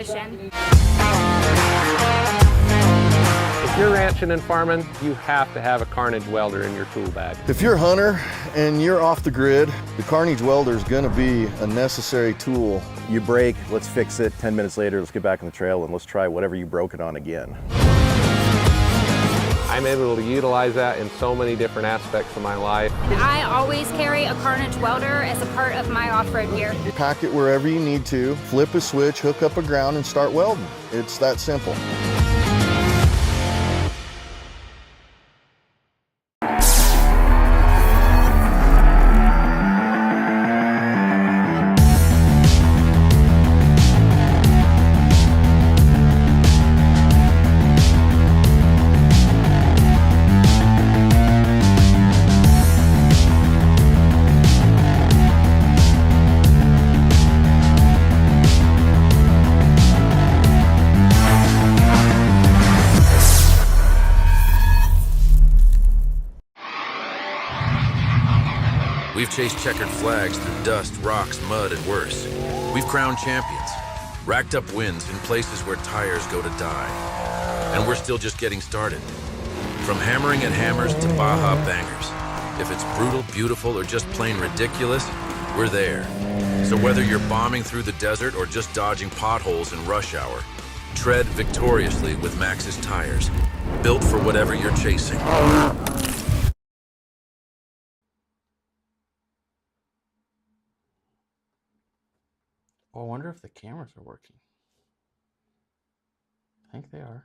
If you're ranching and farming, you have to have a Carnage welder in your tool bag. If you're a hunter and you're off the grid, the Carnage welder is going to be a necessary tool. You break, let's fix it. 10 minutes later, let's get back on the trail and let's try whatever you broke it on again. I'm able to utilize that in so many different aspects of my life. I always carry a Carnage welder as a part of my off-road gear. Pack it wherever you need to, flip a switch, hook up a ground, and start welding. It's that simple. We've chased checkered flags through dust, rocks, mud, and worse. We've crowned champions, racked up wins in places where tires go to die. And we're still just getting started. From hammering at hammers to Baja bangers. If it's brutal, beautiful, or just plain ridiculous, we're there. So whether you're bombing through the desert or just dodging potholes in rush hour, tread victoriously with Maxxis tires, built for whatever you're chasing. Oh, I wonder if the cameras are working. I think they are.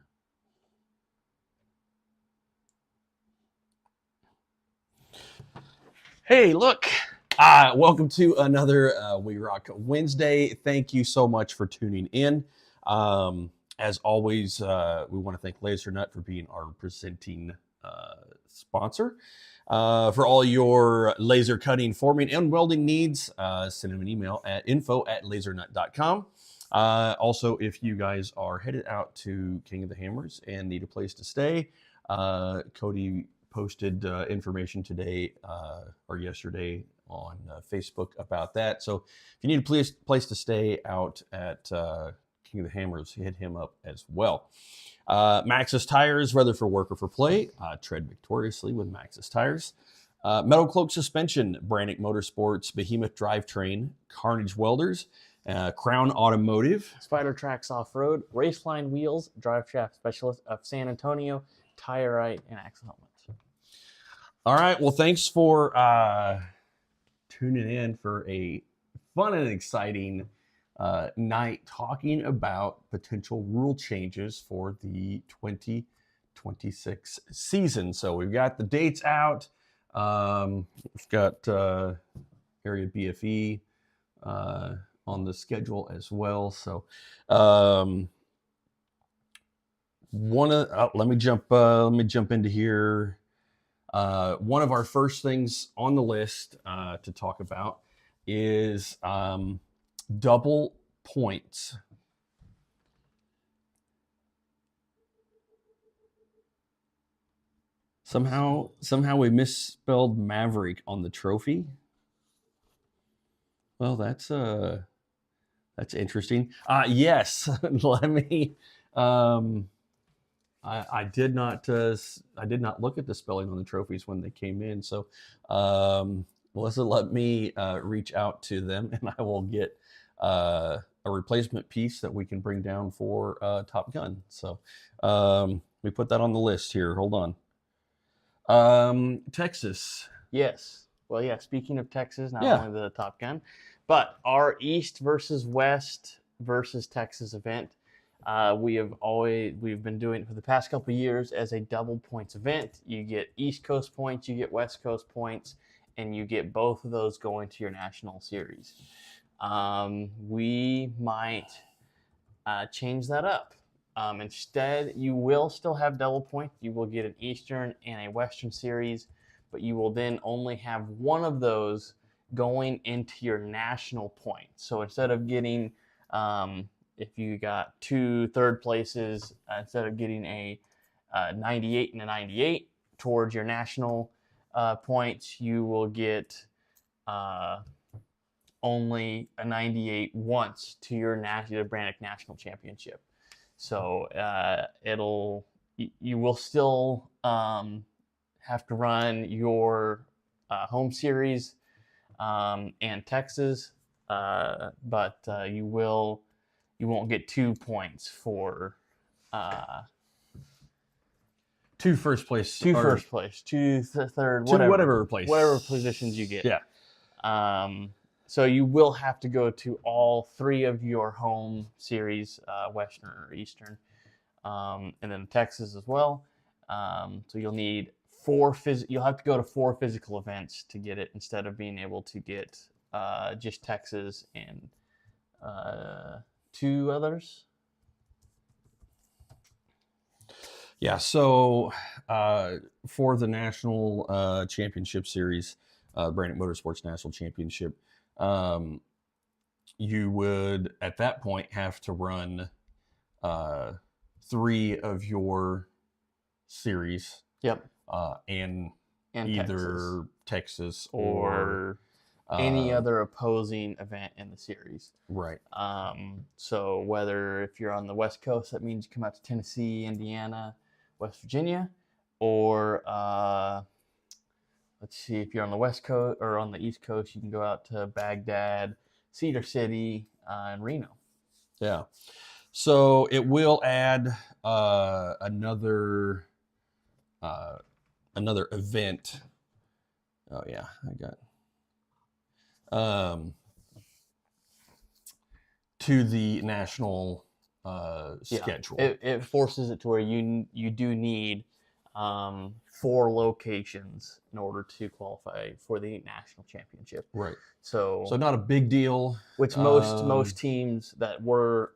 Hey, look. Welcome to another WERock Wednesday. Thank you so much for tuning in. As always, we want to thank Laser Nut for being our presenting sponsor. For all your laser cutting, forming, and welding needs, send them an email at info@lasernut.com. Also, if you guys are headed out to King of the Hammers and need a place to stay, Cody posted information today or yesterday on Facebook about that. So if you need a place to stay out at King of the Hammers, hit him up as well. Maxxis tires, whether for work or for play, tread victoriously with Maxxis tires. Metal Cloak suspension, Brannick Motorsports, Behemoth drivetrain, Carnage welders, Crown Automotive, Spider Tracks Off-Road, Raceline Wheels, Drive Shaft Specialist of San Antonio, Tire-Right, and Axle Helmets. All right, well, thanks for tuning in for a fun and exciting night talking about potential rule changes for the 2026 season. So we've got the dates out. We've got area BFE on the schedule as well. So let me jump into here. One of our first things on the list to talk about is double points. Somehow we misspelled Maverick on the trophy. Well, that's interesting. Yes, let me. I did not look at the spelling on the trophies when they came in. So Melissa, let me reach out to them, and I will get a replacement piece that we can bring down for Top Gun. So we put that on the list here. Hold on. Texas. Yes. Well, yeah, speaking of Texas, not only the Top Gun, but our East versus West versus Texas event. We've been doing it for the past couple of years as a double points event. You get East Coast points, you get West Coast points, and you get both of those going to your national series. We might change that up. Instead, you will still have double points. You will get an Eastern and a Western series, but you will then only have one of those going into your national points. So instead of getting, if you got 2 third places, instead of getting a 98 and a 98 towards your national points, you will get only a 98 once to your Brannick National Championship. So you will still have to run your home series and Texas, but you won't get 2 points for Two first place, two or first place, two third, two whatever place, whatever positions you get. Yeah. So you will have to go to all 3 of your home series, Western or Eastern, and then Texas as well. So you'll need you'll have to go to 4 physical events to get it, instead of being able to get just Texas and 2 others. Yeah, so for the national championship series, Brannick Motorsports National Championship, you would at that point have to run 3 of your series. Yep. And And either Texas or any other opposing event in the series. Right. So whether if you're on the West Coast, that means you come out to Tennessee, Indiana, West Virginia, or let's see, if you're on the West Coast or on the East Coast, you can go out to Baghdad, Cedar City, and Reno. Yeah. So it will add another event. Oh yeah, I got to the national schedule. It forces it to where you do need 4 locations in order to qualify for the national championship. Right. So not a big deal. Which most teams that were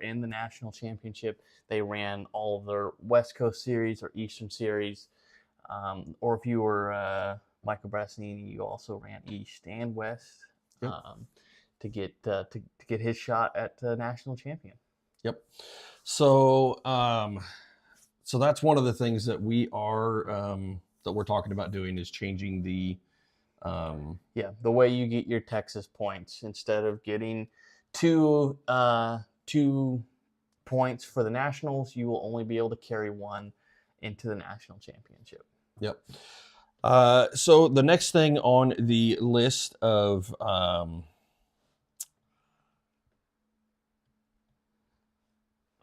in the national championship, they ran all of their West Coast series or Eastern series, or if you were Michael Brassanini, you also ran East and West. Yep. To get his shot at national champion. Yep. So so that's one of the things that we're talking about doing, is changing the the way you get your Texas points. Instead of getting 2 points for the nationals, you will only be able to carry 1 into the national championship. Yep. So the next thing on the list of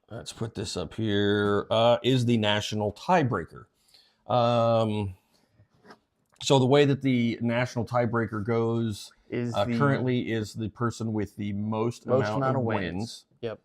let's put this up here, is the national tiebreaker. So the way that the national tiebreaker goes currently is the person with the most amount of wins. Yep.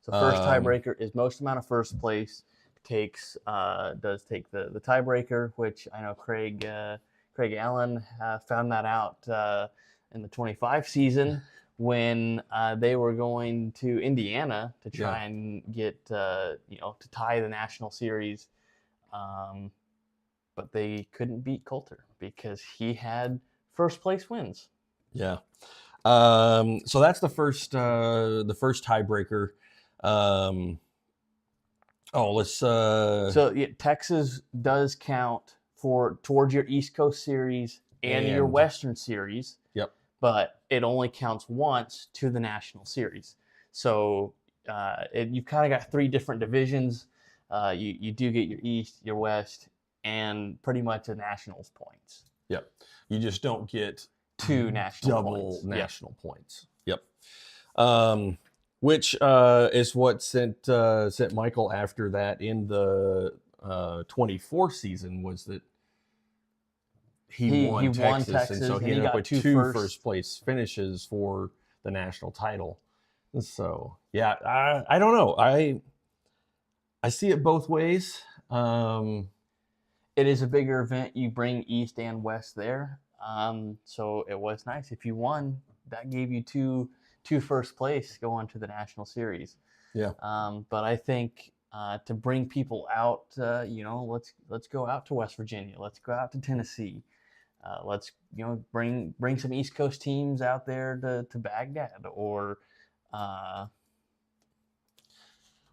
So first tiebreaker is most amount of first place does take the tiebreaker, which I know Craig Allen found that out in the 25 season when they were going to Indiana to try and get to tie the national series, but they couldn't beat Coulter because he had first place wins. Yeah. So that's the first tiebreaker. Texas does count towards your East Coast series and your Western series. Yep. But it only counts once to the national series. So you've kind of got 3 different divisions. You do get your East, your West, and pretty much a nationals points. Yep. You just don't get 2 national double points. national points. Yep. Which is what sent Michael after that in the 24 season, was that he won Texas, and so he ended up with 2 first place finishes for the national title. And so yeah, I don't know. I see it both ways. It is a bigger event. You bring East and West there. So it was nice. If you won, that gave you two first place going to the national series. Yeah. But I think to bring people out, let's go out to West Virginia. Let's go out to Tennessee. Let's bring some East Coast teams out there to Baghdad or.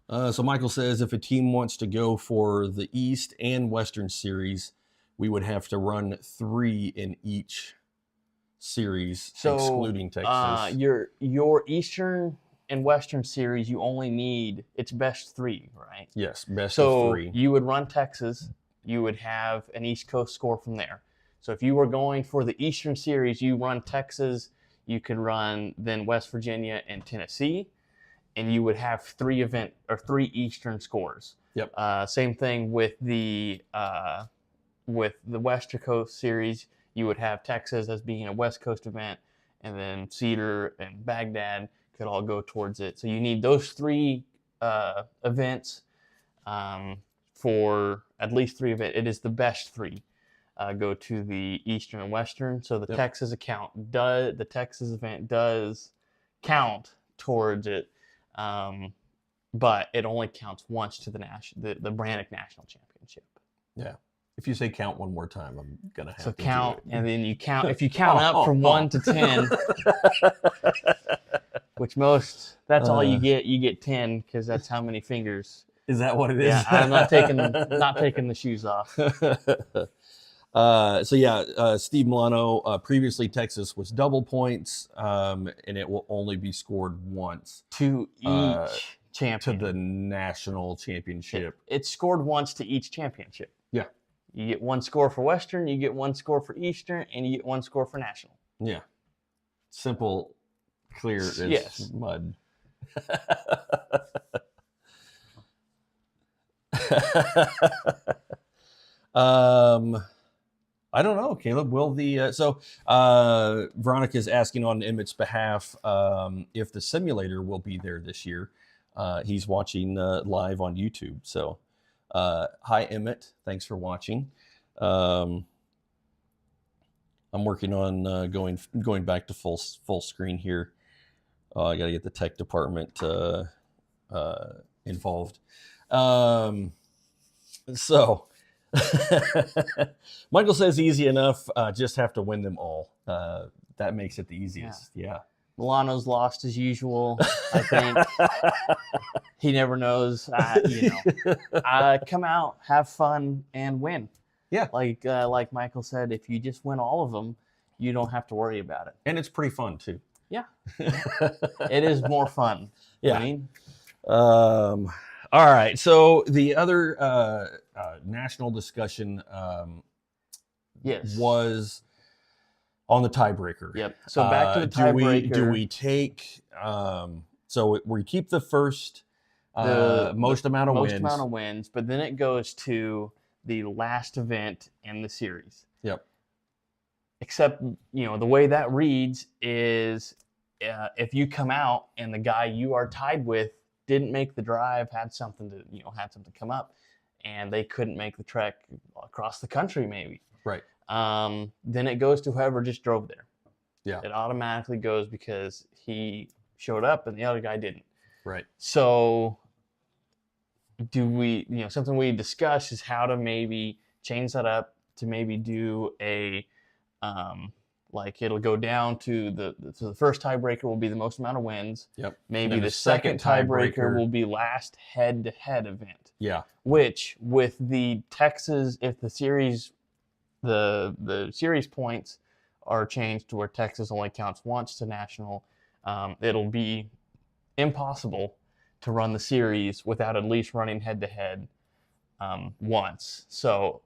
So Michael says, if a team wants to go for the East and Western series, we would have to run 3 in each series So excluding Texas. Your Eastern and Western series, you only need it's best 3, right? Yes, best So of 3. you would run Texas, you would have an East Coast score from there. So if you were going for the Eastern series, you run Texas, you could run then West Virginia and Tennessee, and you would have 3 Eastern scores. Yep. Same thing with the West Coast series, you would have Texas as being a West Coast event, and then Cedar and Baghdad could all go towards it. So you need those 3 events for at least 3 events. It is the best 3 go to the Eastern and Western. So the Texas Texas event does count towards it, but it only counts once to the Brannick National Championship. Yeah. If you say count one more time, I'm gonna have to count, do it. and then you count. If you count up from 1 to 10, which that's all you get. You get 10 because that's how many fingers. Is that what it is? Yeah, I'm not taking the shoes off. Steve Milano, previously Texas was double points, and it will only be scored once to each champion. To the national championship. It's scored once to each championship. Yeah. You get 1 score for Western, you get 1 score for Eastern, and you get 1 score for National. Yeah. Simple, clear as mud. I don't know, Caleb. Will Veronica's asking on Emmett's behalf if the simulator will be there this year. He's watching live on YouTube. So, hi Emmett, thanks for watching. I'm working on going back to full screen here. I got to get the tech department involved. Michael says easy enough. Just have to win them all. That makes it the easiest. Yeah. Milano's lost as usual. I think he never knows. Come out, have fun, and win. Yeah. Like Michael said, if you just win all of them, you don't have to worry about it. And it's pretty fun too. Yeah. It is more fun. Yeah. Winning. All right. So the other national discussion was on the tiebreaker. Yep. So back to the tiebreaker. Do we take so we keep the first most amount of wins, but then it goes to the last event in the series. Yep. Except, the way that reads is if you come out and the guy you are tied with didn't make the drive, had something come up, and they couldn't make the trek across the country maybe. Right. Then it goes to whoever just drove there. Yeah. It automatically goes because he showed up and the other guy didn't. Right. So do we, something we discussed is how to maybe change that up to maybe do a, it'll go down to the first tiebreaker will be the most amount of wins. Yep. Maybe the second tiebreaker will be last head-to-head event. Yeah. Which with the Texas, if the series, the series points are changed to where Texas only counts once to national, it'll be impossible to run the series without at least running head-to-head once. So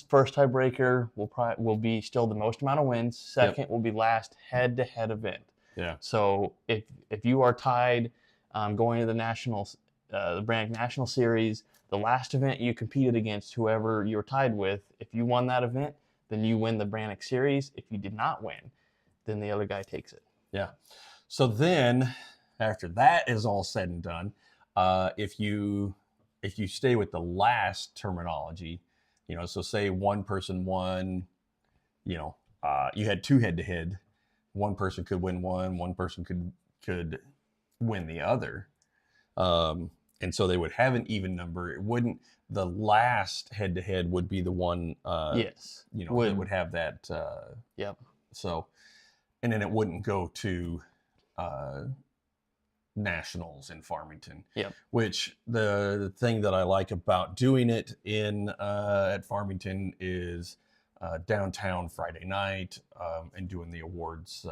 first tiebreaker will be still the most amount of wins. Second will be last head-to-head event. Yeah. So if you are tied going to the nationals, the Brannick National Series, the last event you competed against whoever you're tied with, if you won that event, then you win the Brannick Series. If you did not win, then the other guy takes it. Yeah. So then, after that is all said and done, if you stay with the last terminology, so say one person won, you had 2 head-to-head. One person could win one person could win the other. And so they would have an even number. It wouldn't, the last head-to-head would be the one, yes, that would have that. Yep. So, and then it wouldn't go to nationals in Farmington. Yep. Which the thing that I like about doing it in at Farmington is downtown Friday night and doing the awards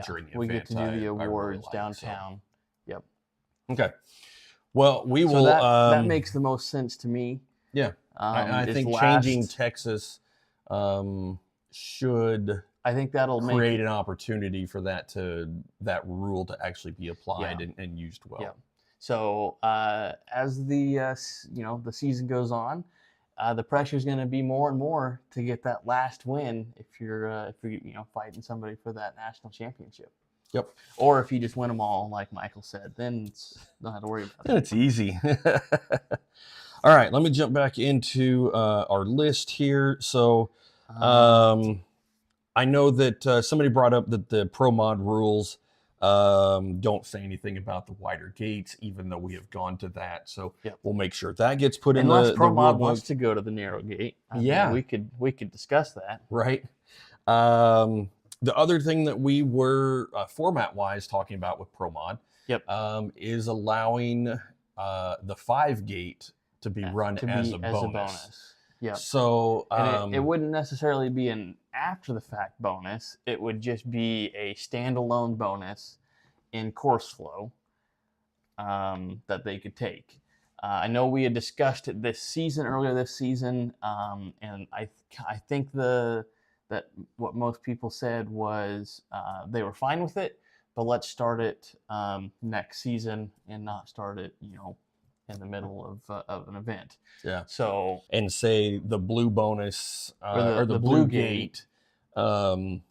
during the we event. get to do the I really awards like, downtown. Yep. so. Okay. Well, we So will. that makes the most sense to me. Yeah. I is think last- changing Texas should I think that'll create make an opportunity for that rule to actually be applied and used well. Yeah. So as the the season goes on, the pressure is going to be more and more to get that last win if you're fighting somebody for that national championship. Yep. Or if you just win them all, like Michael said, then don't have to worry about Then it. it's easy. All right, let me jump back into our list here. So I know that somebody brought up that the Pro Mod rules don't say anything about the wider gates, even though we have gone to that. So we'll make sure that gets put in Unless the Pro rule Mod book. wants to go to the narrow gate. I mean, we could discuss that. Right. The other thing that we were format-wise talking about with Pro Mod is allowing the 5 gate to be run as a bonus. Yeah. So and it wouldn't necessarily be an after the fact bonus. It would just be a standalone bonus in course flow that they could take. I know we had discussed it earlier this season, and I think that what most people said was they were fine with it, but let's start it next season and not start it, in the middle of an event. Yeah. So and say the blue bonus or the blue gate. Wow.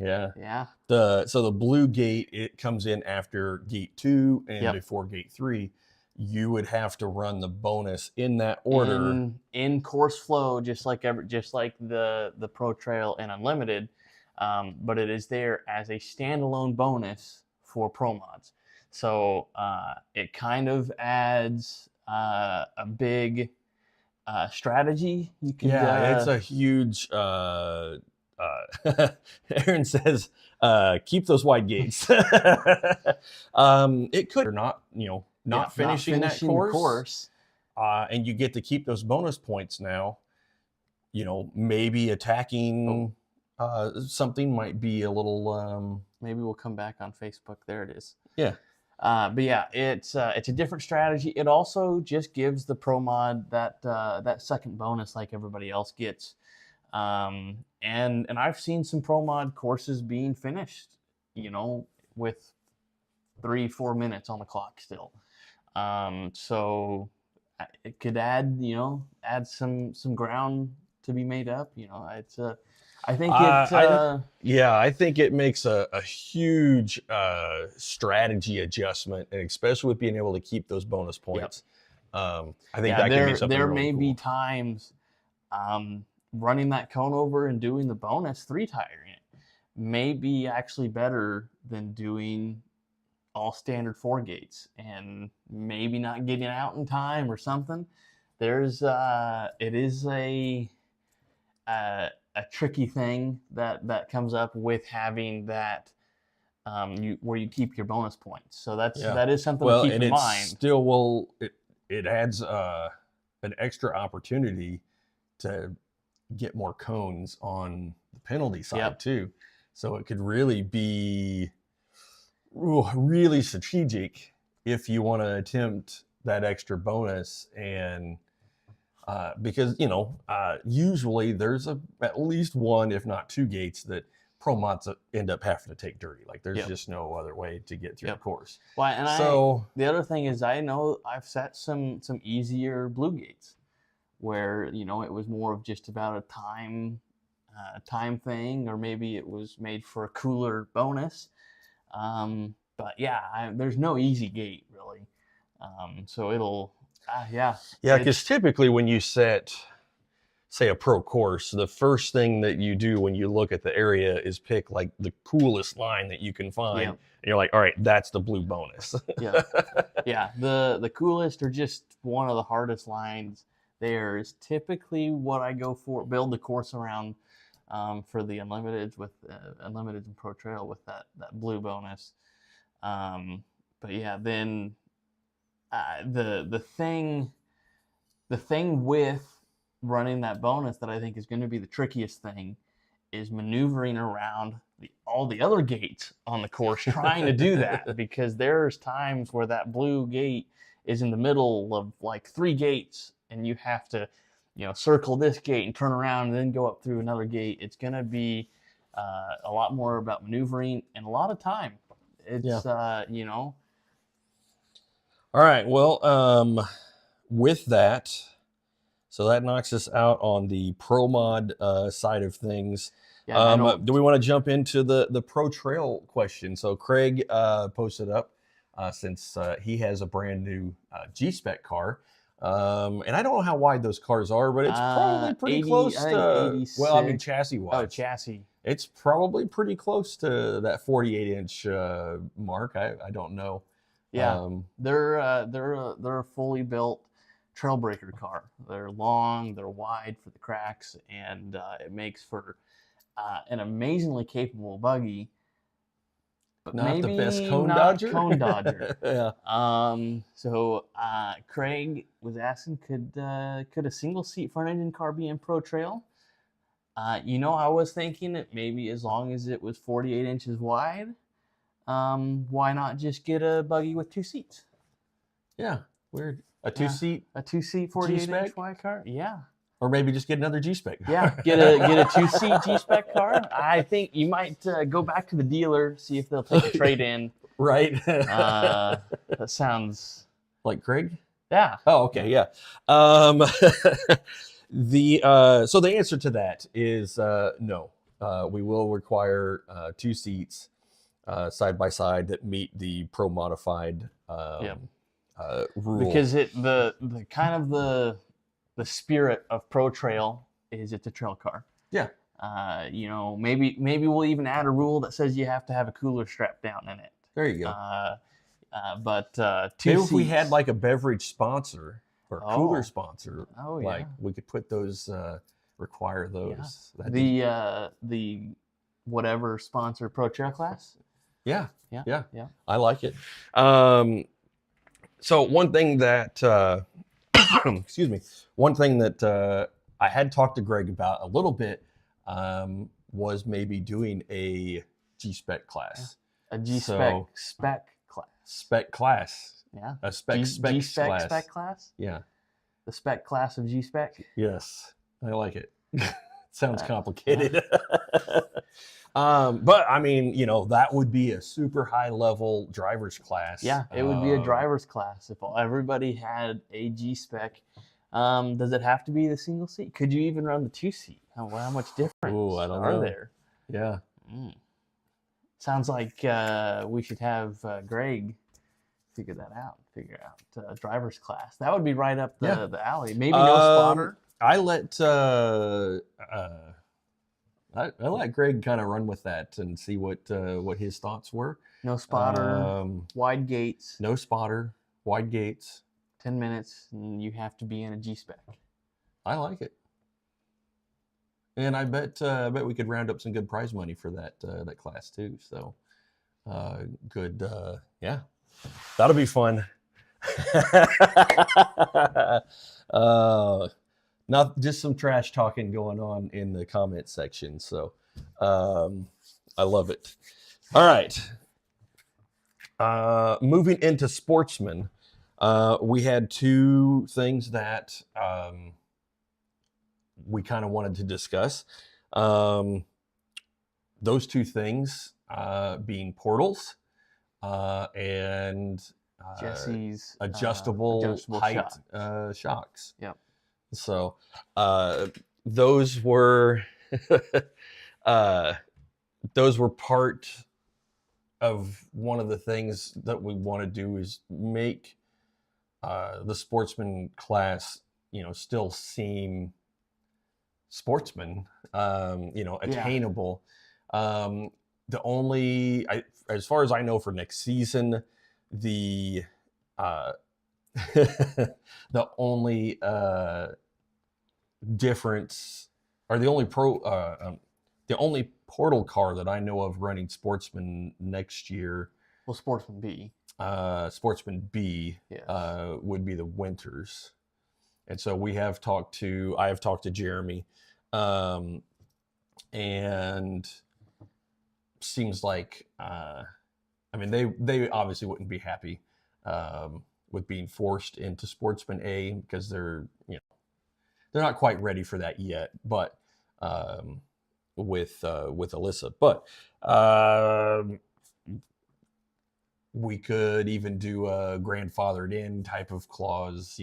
Yeah. Yeah. So the blue gate, it comes in after gate 2 and before gate 3. You would have to run the bonus in that order in course flow, just like the Pro Trail and Unlimited, but it is there as a standalone bonus for Pro Mods. So it kind of adds a big strategy. You can it's a huge. Aaron says, "Keep those wide gates." It could or not, not finishing that course. And you get to keep those bonus points now. Maybe attacking something might be a little. Maybe we'll come back on Facebook. There it is. Yeah. But yeah, it's a different strategy. It also just gives the Pro Mod that second bonus like everybody else gets. And I've seen some Pro Mod courses being finished, with 3-4 minutes on the clock still. So it could add some ground to be made up. I think I think it makes a huge strategy adjustment, and especially with being able to keep those bonus points. I think that can be something there really may cool. be times running that cone over and doing the bonus 3-tire in it may be actually better than doing all standard 4 gates and maybe not getting out in time or something. It is a tricky thing that comes up with having that where you keep your bonus points. So that is something to keep in mind. Still it adds an extra opportunity to get more cones on the penalty side too. So it could really be really strategic if you want to attempt that extra bonus, and because usually there's at least 1 if not 2 gates that Pro Mods end up having to take dirty. Like there's just no other way to get through the course. Well, and the other thing is I know I've set some easier blue gates where it was more of just about a time thing, or maybe it was made for a cooler bonus. But yeah, there's no easy gate really. So it'll because typically when you set, say, a pro course, the first thing that you do when you look at the area is pick like the coolest line that you can find. And you're like, all right, that's the blue bonus. The coolest or just one of the hardest lines there is typically what I go for, build the course around for the Unlimiteds Unlimiteds and Pro Trail with that blue bonus. But yeah, then the thing with running that bonus that I think is going to be the trickiest thing is maneuvering around all the other gates on the course, trying to do that, because there's times where that blue gate is in the middle of like 3 gates, and you have to, circle this gate and turn around and then go up through another gate. It's going to be a lot more about maneuvering and a lot of time. It's, All right. Well, with that, so that knocks us out on the Pro Mod side of things. Yeah, Do we want to jump into the Pro Trail question? So Craig posted up since he has a brand new G-Spec car. And I don't know how wide those cars are, but it's probably pretty 80, close I to, think well, I mean, 86. chassis-wise. Oh, chassis. It's probably pretty close to that 48-inch mark. I don't know. Yeah, they're a fully built trailbreaker car. They're long, they're wide for the cracks, and it makes for an amazingly capable buggy. But Not maybe the best cone not dodger. Cone dodger. Yeah. So Craig was asking, could a single seat front engine car be in Pro Trail? I was thinking that maybe as long as it was 48 inches wide, why not just get a buggy with 2 seats? Yeah, weird. A 2-seat, A 2-seat 48-inch G-Spec? wide car? Yeah. or maybe just get another G-Spec. Yeah, get a 2-seat G-Spec car. I think you might go back to the dealer, see if they'll take a trade-in. Right. That sounds... Like Craig? Yeah. Oh, okay, yeah. So the answer to that is no. We will require 2 seats side by side that meet the Pro Modified rule. Because the kind of the spirit of Pro Trail is it's a trail car. Yeah. Maybe we'll even add a rule that says you have to have a cooler strapped down in it. There you go. But 2 Maybe seats, if we had like a beverage sponsor or a cooler sponsor, yeah. like we could put those, require those. Yeah. The whatever sponsor Pro Trail class. Yeah. Yeah. I like it. So one thing that, excuse me, one thing that I had talked to Greg about a little bit was maybe doing a G-Spec class. A G-Spec spec class. Spec class. Yeah. A spec G-Spec class. spec class? Yeah. The spec class of G-Spec? Yes. I like it. Sounds complicated. But I mean, that would be a super high level driver's class. Yeah, it would be a driver's class if everybody had a G-Spec. Does it have to be the single seat? Could you even run the 2-seat? How much difference I don't are know. there? Yeah. Sounds like we should have Greg figure out driver's class. That would be right up the alley. Maybe no spotter. I let Greg kind of run with that and see what his thoughts were. No spotter, wide gates. No spotter, wide gates. 10 minutes, and you have to be in a G-Spec. I like it. And I bet we could round up some good prize money for that class too. So good. Yeah, that'll be fun. Not just some trash talking going on in the comment section. So I love it. All right. Moving into Sportsman, we had 2 things that we kind of wanted to discuss. Those 2 things being portals and Jesse's adjustable height shocks. Yep. So those were part of one of the things that we want to do is make the Sportsman class, still seem sportsman, attainable. The only, as far as I know, for next season, the the only difference, or the only portal car that I know of running Sportsman next year. Well, Sportsman B. Sportsman B Yes. would be the Winters. And so I have talked to Jeremy, and seems like, I mean, they obviously wouldn't be happy with being forced into Sportsman A, because they're not quite ready for that yet. But with Alyssa, but we could even do a grandfathered in type of clause,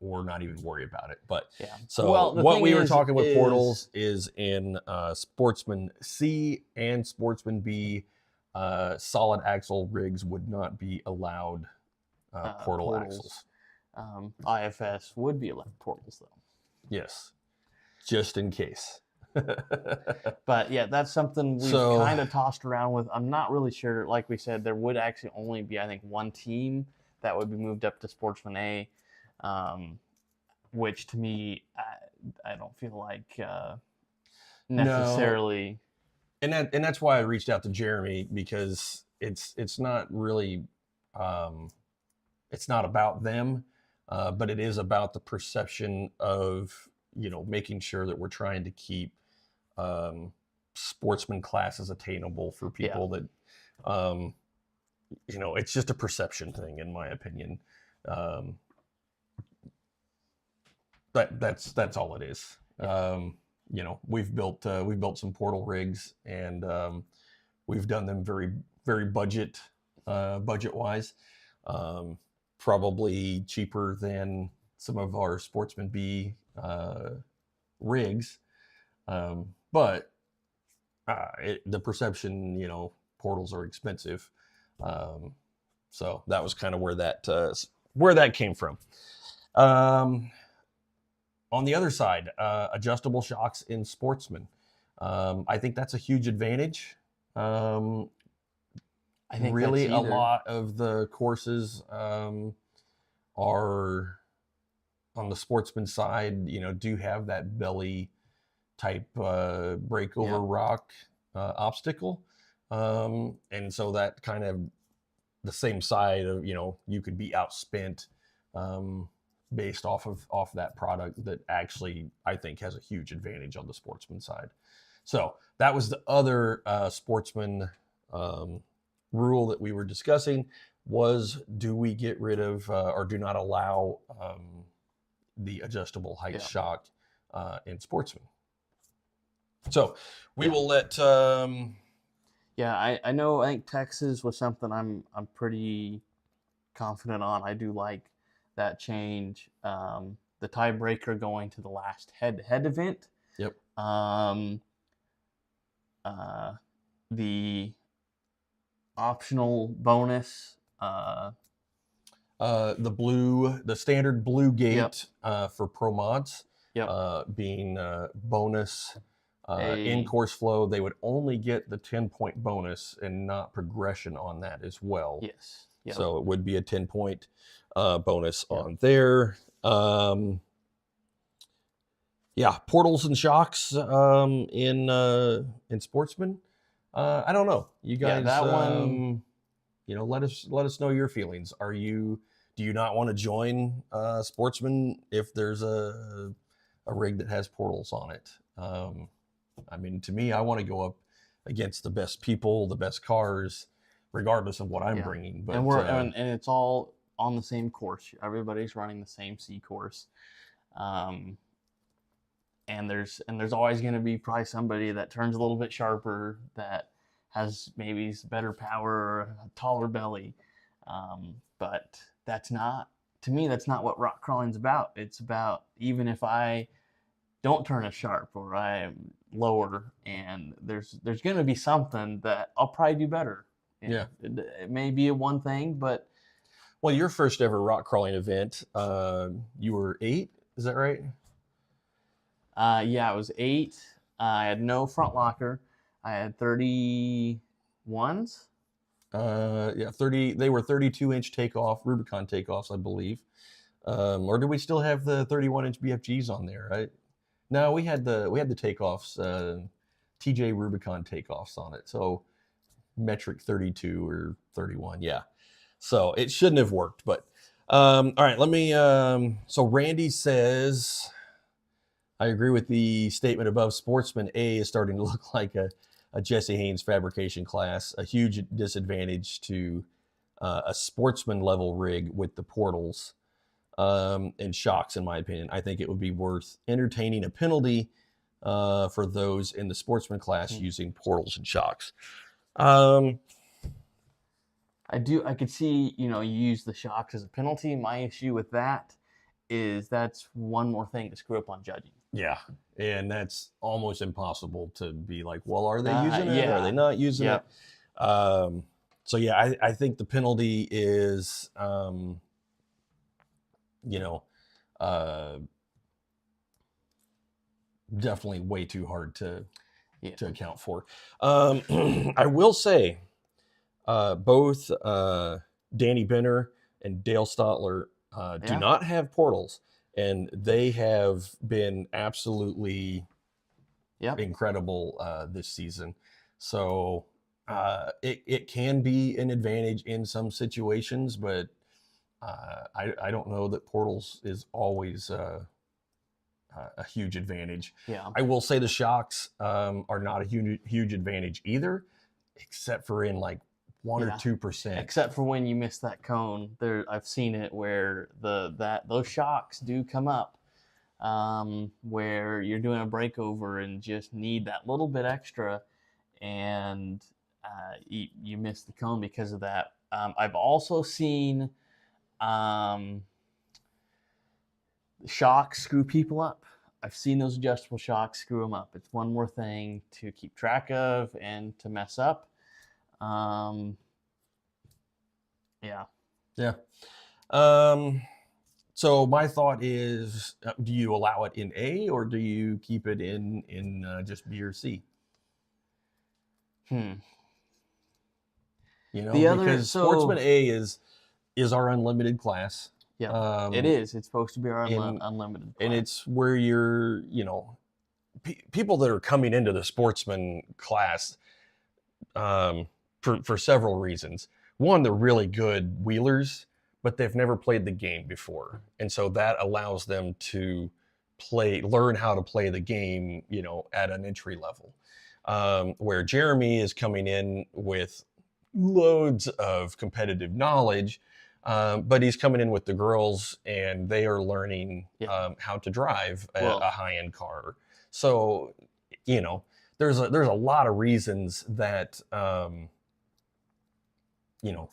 or not even worry about it. But Yeah. so Well, the what thing we were is- talking with is- portals is in Sportsman C and Sportsman B, solid axle rigs would not be allowed portal portals. axles. IFS would be allowed portals though. Yes, just in case. But yeah, that's something we've So- kind of tossed around with. I'm not really sure. Like we said, there would actually only be, I think, one team that would be moved up to Sportsman A, which to me, I don't feel like necessarily. And that's why I reached out to Jeremy, because it's not really it's not about them, but it is about the perception of making sure that we're trying to keep sportsman classes attainable for people that it's just a perception thing, in my opinion. That's all it is. We've built some portal rigs, and we've done them very, very budget wise, probably cheaper than some of our Sportsman B rigs, but the perception, portals are expensive, so that was kind of where that came from. On the other side, adjustable shocks in Sportsman. I think that's a huge advantage. I think really that's a lot of the courses are on the Sportsman side, do have that belly type breakover rock obstacle. And so that kind of the same side of, you could be outspent based off that product, that actually I think has a huge advantage on the Sportsman side. So that was the other Sportsman rule that we were discussing, was do we get rid of or do not allow the adjustable height shock in Sportsman. So we will let I know. I think Texas was something I'm pretty confident on. I do like that change. The tiebreaker going to the last head-to-head event. Yep. The optional bonus. The standard blue gate for pro mods. Yep. Being bonus in course flow, they would only get the 10-point bonus and not progression on that as well. Yes. Yep. So it would be a 10-point bonus on there. Portals and shocks in Sportsman. I don't know. You guys, that one. let us know your feelings. Do you not want to join Sportsman if there's a rig that has portals on it? I mean, to me, I want to go up against the best people, the best cars, regardless of what I'm bringing. But and it's all on the same course. Everybody's running the same C course. And there's always going to be probably somebody that turns a little bit sharper, that has maybe better power or a taller belly. But that's not what rock crawling's about. It's about, even if I don't turn as sharp or I'm lower, and there's going to be something that I'll probably do better. It may be a one thing, but well, your first ever rock crawling event, you were 8, is that right? I was 8. I had no front locker. I had 31s. 30. They were 32-inch takeoff, Rubicon takeoffs, I believe. Or did we still have the 31-inch BFGs on there? Right? No, we had the takeoffs, TJ Rubicon takeoffs on it. So metric 32 or 31, yeah. So it shouldn't have worked, but All right, let me. So Randy says, I agree with the statement above. Sportsman A is starting to look like a Jesse Haynes fabrication class, a huge disadvantage to a sportsman level rig with the portals and shocks, in my opinion. I think it would be worth entertaining a penalty for those in the sportsman class using portals and shocks. I could see, you use the shocks as a penalty. My issue with that is that's one more thing to screw up on judging. Yeah, and that's almost impossible to be like, well, are they using it? Yeah. Are they not using Yep. it? So yeah, I think the penalty is, definitely way too hard to account for. I will say, both Danny Benner and Dale Stotler do not have portals, and they have been absolutely incredible this season. So it can be an advantage in some situations, but I don't know that portals is always a huge advantage. Yeah. I will say the shocks are not a huge advantage either, except for in like 1 or 2%. Except for when you miss that cone. I've seen it where those shocks do come up, where you're doing a breakover and just need that little bit extra, and you miss the cone because of that. I've also seen shocks screw people up. I've seen those adjustable shocks screw them up. It's one more thing to keep track of and to mess up. Yeah. So my thought is, do you allow it in A or do you keep it in just B or C? Because Sportsman A is our unlimited class. Yeah, it is. It's supposed to be our unlimited class. And it's where you're, people that are coming into the sportsman class for several reasons. One, they're really good wheelers, but they've never played the game before. And so that allows them to learn how to play the game, at an entry level. Where Jeremy is coming in with loads of competitive knowledge, but he's coming in with the girls and they are learning how to drive a high-end car. So, there's a lot of reasons that,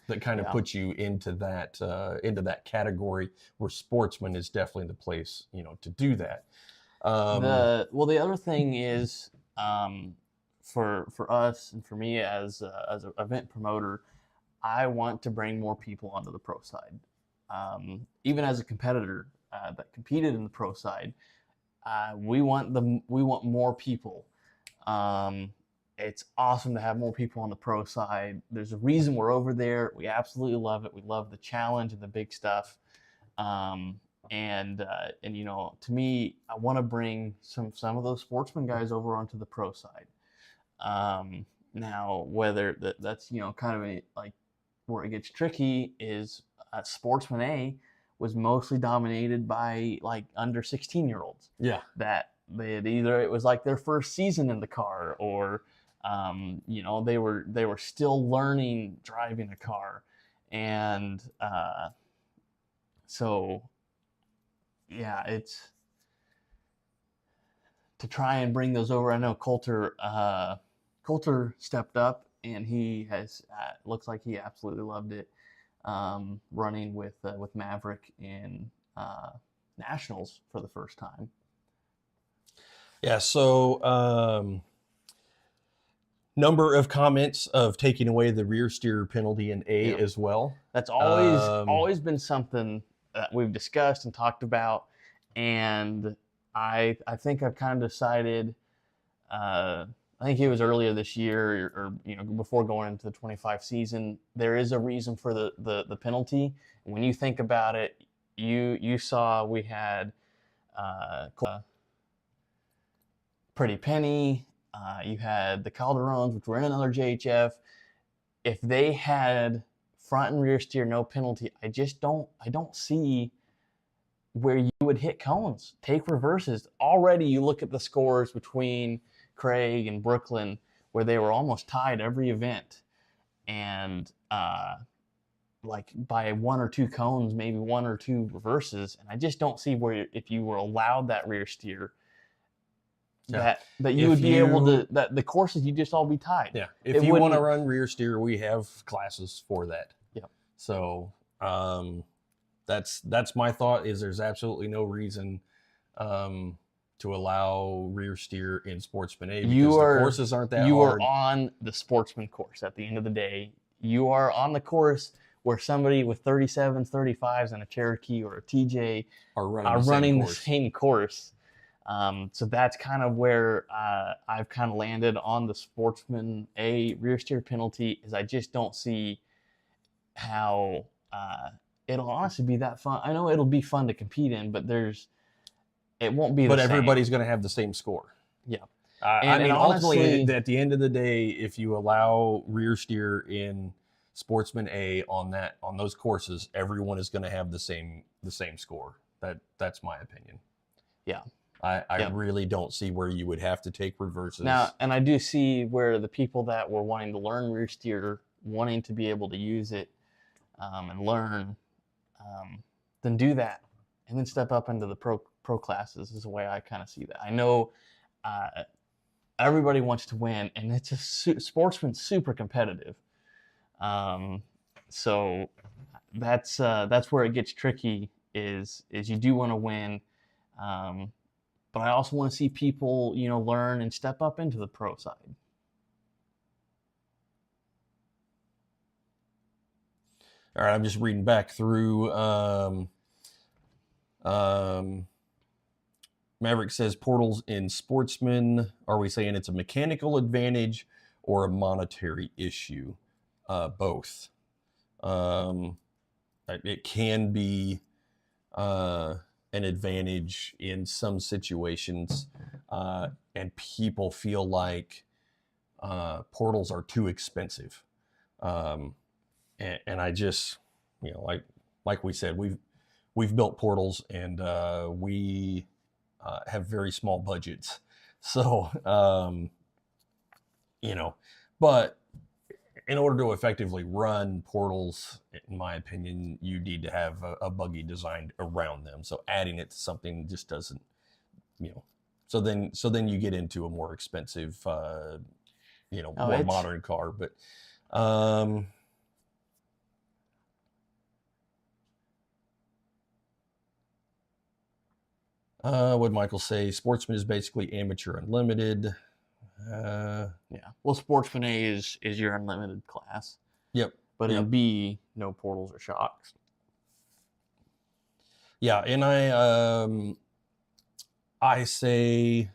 that kind of put you into that category where sportsman is definitely the place, to do that. The other thing is, for us and for me as an event promoter, I want to bring more people onto the pro side. Even as a competitor that competed in the pro side, we want more people. It's awesome to have more people on the pro side. There's a reason we're over there. We absolutely love it. We love the challenge and the big stuff. And to me, I want to bring some of those sportsman guys over onto the pro side. Now, whether that's kind of where it gets tricky is Sportsman A was mostly dominated by under 16-year-olds. Yeah, that it was like their first season in the car, or they were still learning driving a car, and so yeah, it's to try and bring those over. I know Coulter stepped up, and he has looks like he absolutely loved it, running with Maverick in nationals for the first time. Yeah. So number of comments of taking away the rear steer penalty in A as well. That's always been something that we've discussed and talked about, and I think I've kind of decided. I think it was earlier this year, or before going into the 25 season. There is a reason for the penalty. When you think about it, you saw we had Pretty Penny. You had the Calderons, which were in another JHF. If they had front and rear steer, no penalty. I don't see where you would hit cones, take reverses. Already you look at the scores between Craig and Brooklyn where they were almost tied every event. And like by 1 or 2 cones, maybe 1 or 2 reverses. And I just don't see where if you were allowed that rear steer, that you would be able to, that the courses you just all be tied. Yeah. If you want to run rear steer, we have classes for that. Yeah. So that's my thought, is there's absolutely no reason to allow rear steer in Sportsman A, because the courses aren't that hard. You are on the Sportsman course at the end of the day. You are on the course where somebody with 37s, 35s, and a Cherokee or a TJ are running the same course. So that's kind of where I've kind of landed on the Sportsman A rear steer penalty, is I just don't see how it'll honestly be that fun. I know it'll be fun to compete in, but it won't be the same. But everybody's going to have the same score. Yeah. I mean, ultimately, at the end of the day, if you allow rear steer in Sportsman A on those courses, everyone is going to have the same score. That's my opinion. Yeah. I really don't see where you would have to take reverses. Now, and I do see where the people that were wanting to learn rear steer, wanting to be able to use it and learn, then do that, and then step up into the pro classes is the way I kind of see that. I know everybody wants to win, and it's Sportsman's super competitive. So that's where it gets tricky. Is you do want to win. But I also want to see people, learn and step up into the pro side. All right, I'm just reading back through. Maverick says portals in Sportsman. Are we saying it's a mechanical advantage or a monetary issue? Both. It can be an advantage in some situations, and people feel like portals are too expensive, and I just, like we said, we've built portals, and we have very small budgets, so but in order to effectively run portals, in my opinion, you need to have a buggy designed around them. So adding it to something just doesn't, So then you get into a more expensive, more modern car. But what'd Michael say? Sportsman is basically amateur unlimited. Well, Sportsman A is your unlimited class. Yep. But in B, no portals or shocks. Yeah, and I say,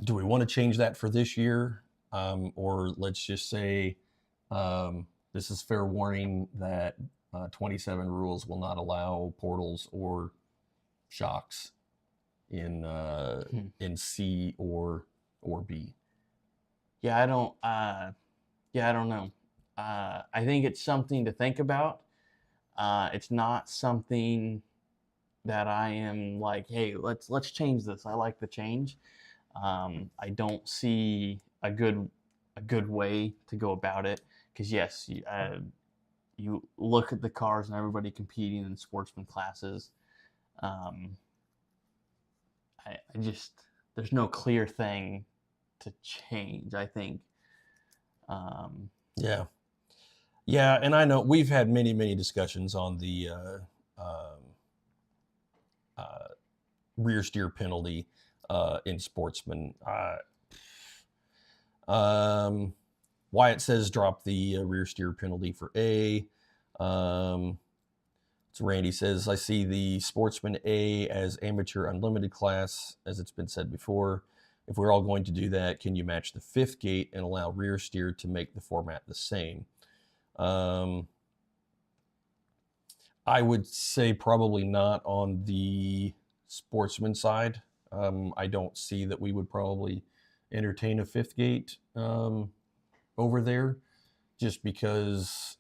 do we want to change that for this year? Or let's just say this is fair warning that 27 rules will not allow portals or shocks in C or B. I don't know. I think it's something to think about. It's not something that I am like, hey, let's change this. I like the change. I don't see a good way to go about it, because yes, you look at the cars and everybody competing in Sportsman classes. I just, there's no clear thing to change, I think. Yeah, and I know we've had many discussions on the rear steer penalty in Sportsman. Wyatt says drop the rear steer penalty for A. So Randy says, I see the Sportsman A as amateur unlimited class, as it's been said before. If we're all going to do that, can you match the 5th gate and allow rear steer to make the format the same? I would say probably not on the Sportsman side. I don't see that we would probably entertain a 5th gate over there. just because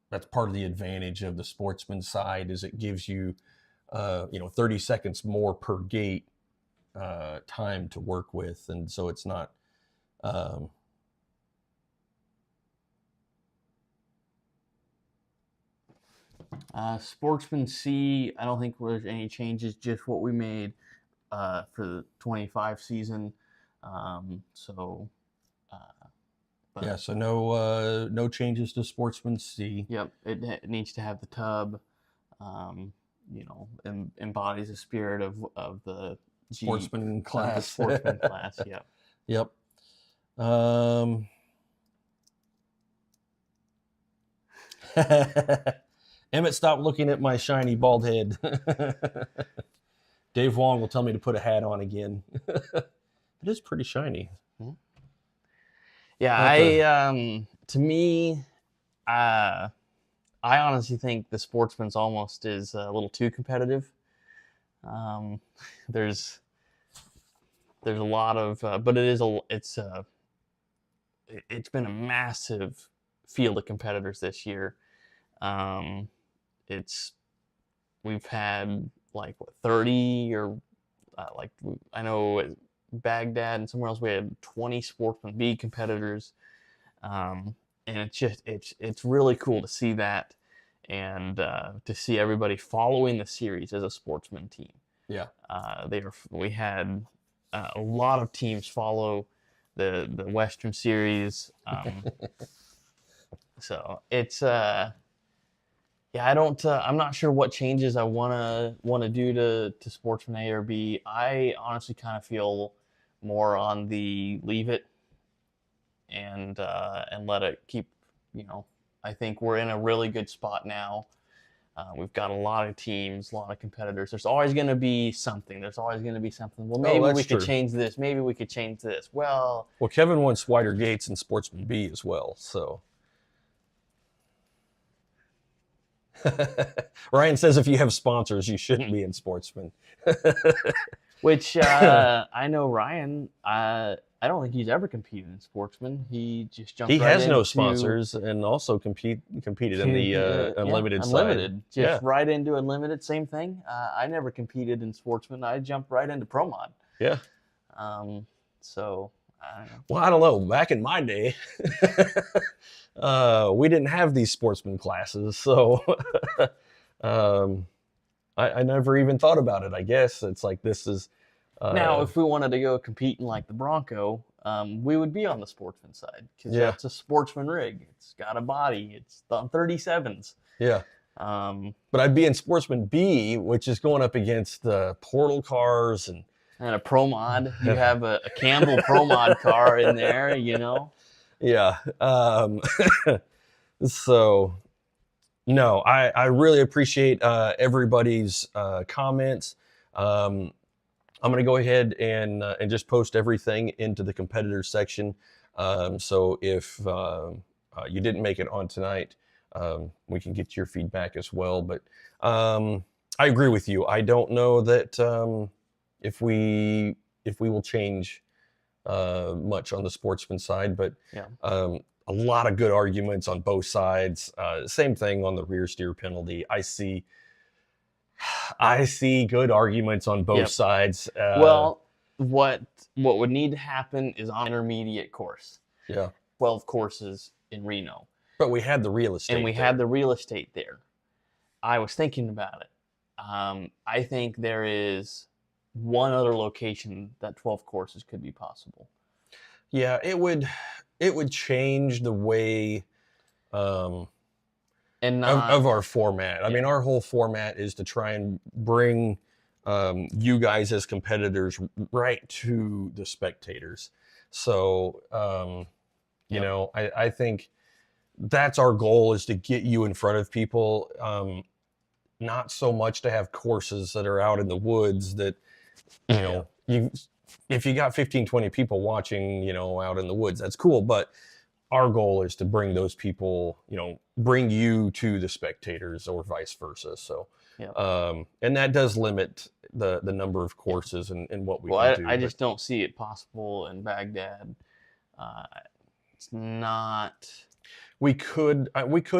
that's part of the advantage of the sportsman side is it gives you, 30 seconds more per gate time to work with. And so it's not, Sportsman C, I don't think there's any changes, just what we made for the 25 season. So no changes to Sportsman C. Yep, it needs to have the tub. Embodies the spirit of the Sportsman class. The sportsman class. Yep. Yep. Emmett, stop looking at my shiny bald head. Dave Wong will tell me to put a hat on again. It is pretty shiny. Yeah, to me, I honestly think the Sportsman's almost is a little too competitive. There's a lot of, but it's been a massive field of competitors this year. We've had 30 or I know at Baghdad and somewhere else we had 20 Sportsman B competitors, and it's really cool to see that and to see everybody following the series as a sportsman team. Yeah, we had a lot of teams follow the Western Series, so it's I'm not sure what changes I wanna do to Sportsman A or B. I honestly kind of feel more on the leave it and let it keep. I think we're in a really good spot now. We've got a lot of teams, a lot of competitors. There's always going to be something. Well, maybe we could change this. Maybe we could change this. Well, Kevin wants wider gates in Sportsman B as well. So Ryan says if you have sponsors, you shouldn't be in Sportsman. Which I know Ryan. I don't think he's ever competed in Sportsman. He just jumped. He right has no into- sponsors and also competed in the Unlimited side. Unlimited. Just right into Unlimited. Same thing. I never competed in Sportsman. I jumped right into Pro Mod. Yeah. So I don't know. Well, I don't know. Back in my day, we didn't have these sportsman classes, so I never even thought about it. I guess it's like this is. Now, if we wanted to go compete in the Bronco, we would be on the sportsman side because that's a sportsman rig. It's got a body. It's on 37s. Yeah. But I'd be in Sportsman B, which is going up against portal cars and a Pro Mod. You have a Campbell Pro Mod car in there, Yeah. So, no, I really appreciate everybody's comments. I'm going to go ahead and just post everything into the competitors section. So if you didn't make it on tonight, we can get your feedback as well. But I agree with you. I don't know that if we will change much on the sportsman side, but a lot of good arguments on both sides. Same thing on the rear steer penalty. I see good arguments on both sides. Well, what would need to happen is on intermediate course. Yeah. 12 courses in Reno. But we had the real estate. And we had the real estate there. I was thinking about it. I think there is one other location that 12 courses could be possible. Yeah, it would change the way of our format. I mean, our whole format is to try and bring you guys as competitors right to the spectators. So, I think that's our goal, is to get you in front of people. Not so much to have courses that are out in the woods that, if you got 15, 20 people watching, out in the woods, that's cool. But our goal is to bring those people, bring you to the spectators or vice versa. So, and that does limit the number of courses and what we can do. I just don't see it possible in Baghdad It's not. We could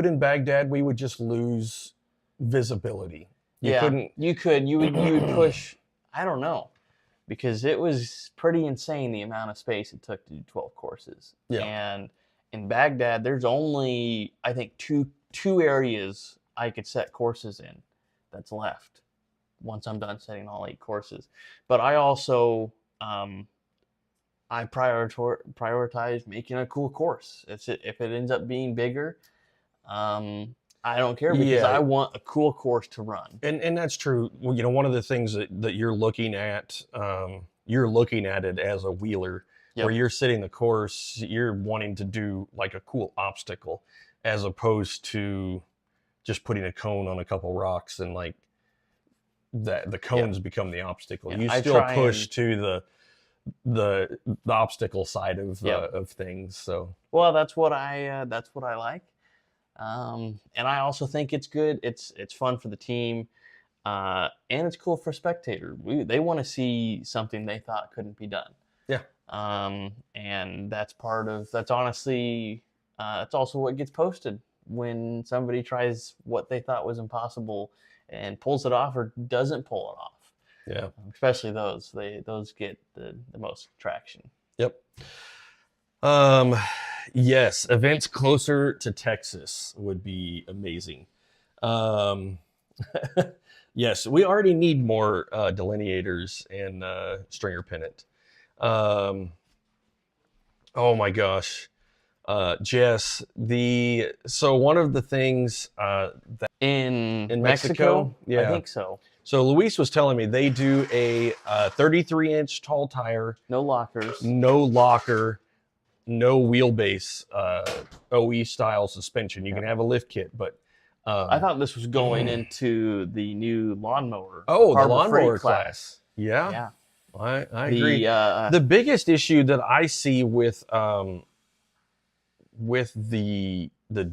in Baghdad. We would just lose visibility. You couldn't. You could. You would push. I don't know, because it was pretty insane the amount of space it took to do 12 courses. Yeah. And in Baghdad, there's only, I think, two areas I could set courses in that's left once I'm done setting all 8 courses. But I also I prioritize making a cool course. If it ends up being bigger, I don't care, because I want a cool course to run. And that's true. Well, one of the things that you're looking at it as a wheeler, where you're sitting the course, you're wanting to do like a cool obstacle, as opposed to just putting a cone on a couple rocks and like that the cones become the obstacle. You still push to the obstacle side of things. So well, that's what I like. And I also think it's good. It's fun for the team, and it's cool for spectator. They want to see something they thought couldn't be done. Yeah. And that's honestly, it's also what gets posted when somebody tries what they thought was impossible and pulls it off or doesn't pull it off. Yeah. Especially those get the most traction. Yep. Yes, events closer to Texas would be amazing. Yes, we already need more delineators and stringer pennant. Oh my gosh. Jess, so one of the things that in Mexico, I think so. So Luis was telling me they do a 33-inch tall tire, No lockers, no locker, no wheelbase, OE style suspension. You can have a lift kit, but I thought this was going into the new lawnmower. Oh, the Harbor lawnmower Freight class. Yeah. Yeah. I agree. The The biggest issue that I see with the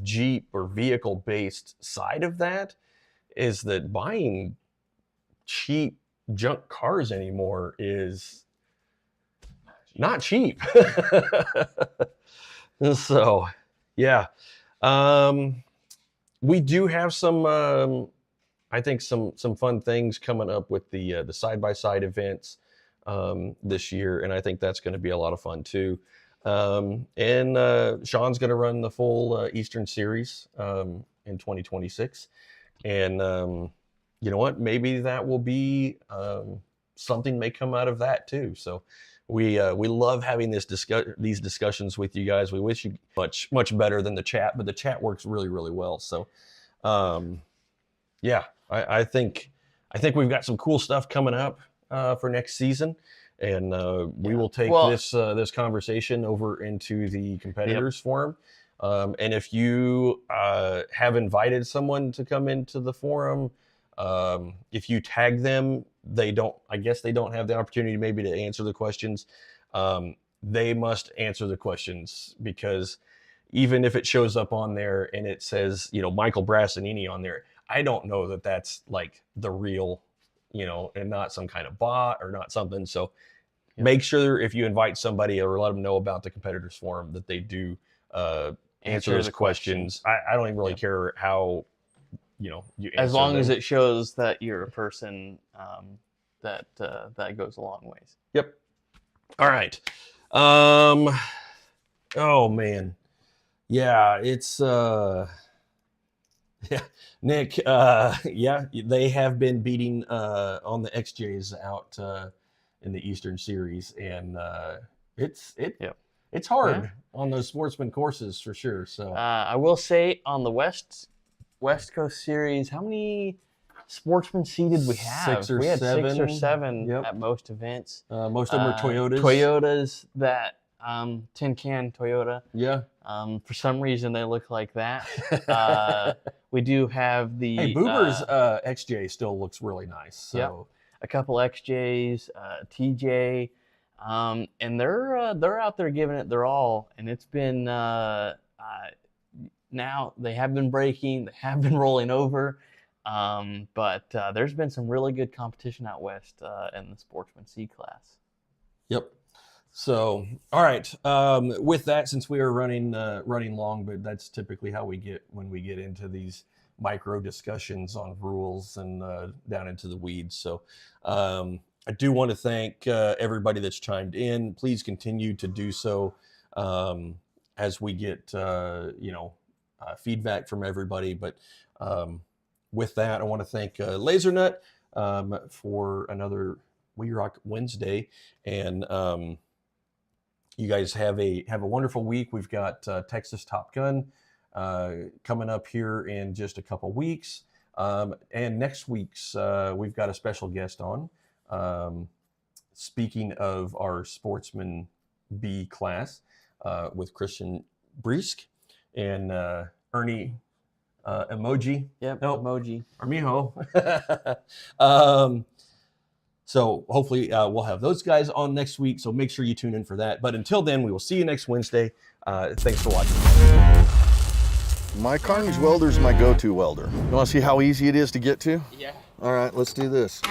Jeep or vehicle based side of that is that buying cheap junk cars anymore is not cheap. So yeah, we do have some I think some fun things coming up with the side-by-side events this year, and I think that's going to be a lot of fun too. And Sean's going to run the full Eastern Series in 2026, and you know what? Maybe that will be something may come out of that too. So we love having these discussions with you guys. We wish you much better than the chat, but the chat works really well. So yeah, I think we've got some cool stuff coming up for next season. And we will take this conversation over into the competitors forum. And if you have invited someone to come into the forum, if you tag them, I guess they don't have the opportunity maybe to answer the questions. They must answer the questions, because even if it shows up on there and it says, Michael Brassanini on there, I don't know that that's like the real, and not some kind of bot or not something. So make sure if you invite somebody or let them know about the competitors forum that they do answer those questions. I don't even really care how, you answer as long them. as it shows that you're a person that goes a long ways. Yep. All right. Oh man. Yeah, it's yeah, Nick, yeah, they have been beating on the XJs out in the Eastern Series, and it's hard on those sportsman courses for sure. So I will say on the West Coast Series, how many sportsmen seated we have? We had 6 or 7 at most events. Most of them are Toyotas. Toyotas that tin can Toyota. Yeah. For some reason they look like that. We do have the Hey, Boober's XJ still looks really nice. So a couple XJs, TJ, and they're out there giving it their all, and it's been now they have been breaking, they have been rolling over, but there's been some really good competition out west in the Sportsman C class. Yep. So, all right. With that, since we are running long, but that's typically how we get when we get into these micro discussions on rules and down into the weeds. So, I do want to thank everybody that's chimed in. Please continue to do so as we get feedback from everybody. But with that, I want to thank LaserNut for another WERock Wednesday, and you guys have a wonderful week. We've got Texas Top Gun coming up here in just a couple weeks, and next week's we've got a special guest on. Speaking of our Sportsman B class with Christian Brisk and Ernie Emoji. Yep, nope. Emoji. Armijo. So hopefully we'll have those guys on next week. So make sure you tune in for that. But until then, we will see you next Wednesday. Thanks for watching. My Carnage welder is my go-to welder. You want to see how easy it is to get to? Yeah. All right, let's do this.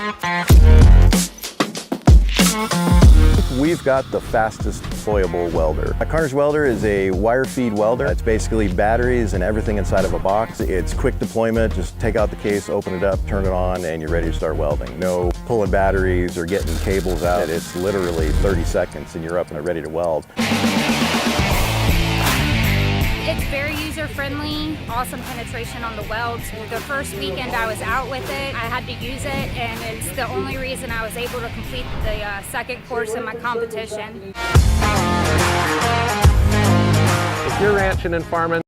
We've got the fastest deployable welder. A Carnage welder is a wire feed welder. It's basically batteries and everything inside of a box. It's quick deployment. Just take out the case, open it up, turn it on, and you're ready to start welding. No pulling batteries or getting cables out. It's literally 30 seconds and you're up and ready to weld. It's very user-friendly, awesome penetration on the welds. The first weekend I was out with it, I had to use it, and it's the only reason I was able to complete the second course in my competition. If you're ranching and farming,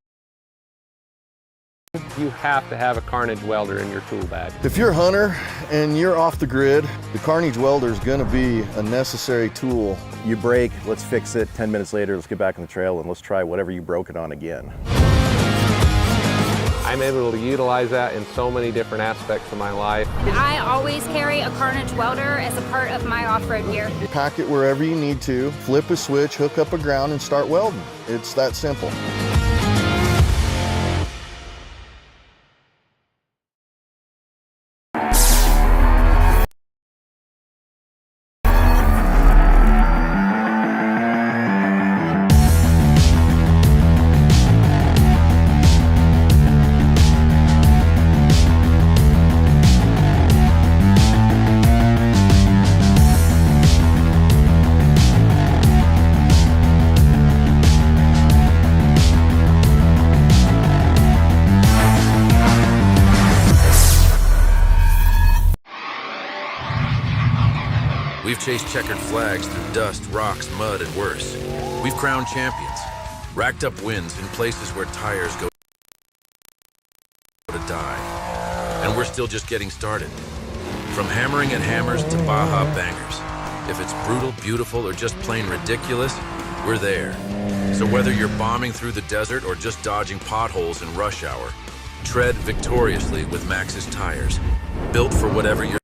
you have to have a Carnage welder in your tool bag. If you're a hunter and you're off the grid, the Carnage welder is going to be a necessary tool. You break, let's fix it. 10 minutes later, let's get back on the trail and let's try whatever you broke it on again. I'm able to utilize that in so many different aspects of my life. I always carry a Carnage welder as a part of my off-road gear. Pack it wherever you need to, flip a switch, hook up a ground, and start welding. It's that simple. We've chased checkered flags through dust, rocks, mud, and worse. We've crowned champions, racked up wins in places where tires go to die. And we're still just getting started. From hammering at hammers to Baja bangers. If it's brutal, beautiful, or just plain ridiculous, we're there. So whether you're bombing through the desert or just dodging potholes in rush hour, tread victoriously with Maxxis tires. Built for whatever you're